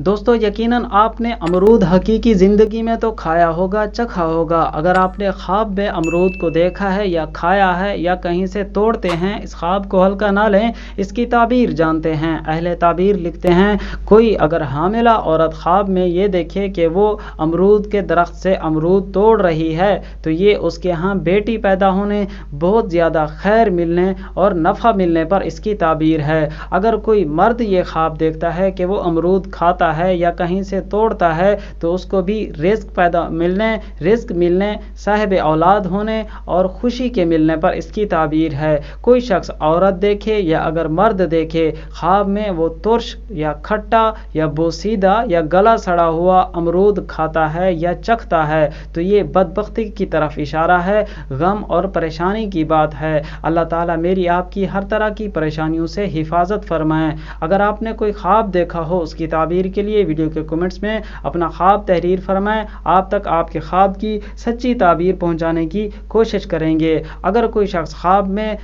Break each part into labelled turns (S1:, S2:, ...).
S1: دوستو یقیناً آپ نے امرود حقیقی زندگی میں تو کھایا ہوگا، چکھا ہوگا۔ اگر آپ نے خواب میں امرود کو دیکھا ہے یا کھایا ہے یا کہیں سے توڑتے ہیں، اس خواب کو ہلکا نہ لیں، اس کی تعبیر جانتے ہیں۔ اہل تعبیر لکھتے ہیں، کوئی اگر حاملہ عورت خواب میں یہ دیکھے کہ وہ امرود کے درخت سے امرود توڑ رہی ہے تو یہ اس کے ہاں بیٹی پیدا ہونے، بہت زیادہ خیر ملنے اور نفع ملنے پر اس کی تعبیر ہے۔ اگر کوئی مرد یہ خواب دیکھتا ہے کہ وہ امرود کھاتا ہے یا کہیں سے توڑتا ہے تو اس کو بھی رزق ملنے، صاحب اولاد ہونے اور خوشی کے ملنے پر اس کی تعبیر ہے۔ کوئی شخص عورت دیکھے یا اگر مرد دیکھے خواب میں وہ ترش یا کھٹا یا بوسیدہ یا گلا سڑا ہوا امرود کھاتا ہے یا چکھتا ہے تو یہ بدبختی کی طرف اشارہ ہے، غم اور پریشانی کی بات ہے۔ اللہ تعالیٰ میری آپ کی ہر طرح کی پریشانیوں سے حفاظت فرمائیں۔ اگر آپ نے کوئی خواب دیکھا ہو، اس کی تعبیر کے لیے ویڈیو کے کمنٹس میں اپنا خواب تحریر فرمائیں، آپ تک آپ کے خواب کی سچی تعبیر پہنچانے کی کوشش کریں گے۔ اگر کوئی شخص خواب میں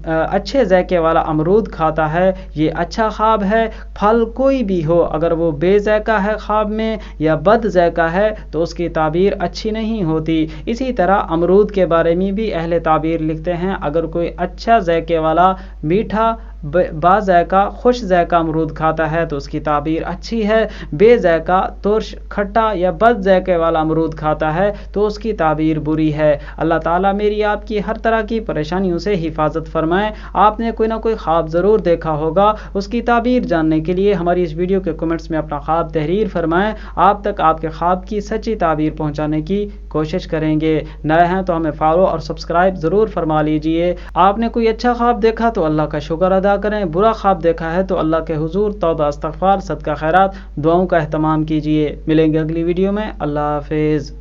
S1: اچھے ذائقے والا امرود کھاتا ہے، یہ اچھا خواب ہے، پھل کوئی بھی ہو، اگر وہ بے ذائقہ ہے خواب میں یا بد ذائقہ ہے تو اس کی تعبیر اچھی نہیں ہوتی۔ اسی طرح امرود کے بارے میں بھی اہل تعبیر لکھتے ہیں، اگر کوئی اچھا ذائقے والا میٹھا با ذائقہ خوش ذائقہ امرود کھاتا ہے تو اس کی تعبیر اچھی ہے، بے ذائقہ ترش کھٹا یا بد ذائقے والا امرود کھاتا ہے تو اس کی تعبیر بری ہے۔ اللہ تعالیٰ میری آپ کی ہر طرح کی پریشانیوں سے حفاظت فرمائے۔ آپ نے کوئی نہ کوئی خواب ضرور دیکھا ہوگا، اس کی تعبیر جاننے کے لیے ہماری اس ویڈیو کے کمنٹس میں اپنا خواب تحریر فرمائیں، آپ تک آپ کے خواب کی سچی تعبیر پہنچانے کی کوشش کریں گے۔ نئے ہیں تو ہمیں فالو اور سبسکرائب ضرور فرما لیجئے۔ آپ نے کوئی اچھا خواب دیکھا تو اللہ کا شکر ادا کریں، برا خواب دیکھا ہے تو اللہ کے حضور توبہ استغفار، صدقہ خیرات، دعاؤں کا اہتمام کیجئے۔ ملیں گے اگلی ویڈیو میں، اللہ حافظ۔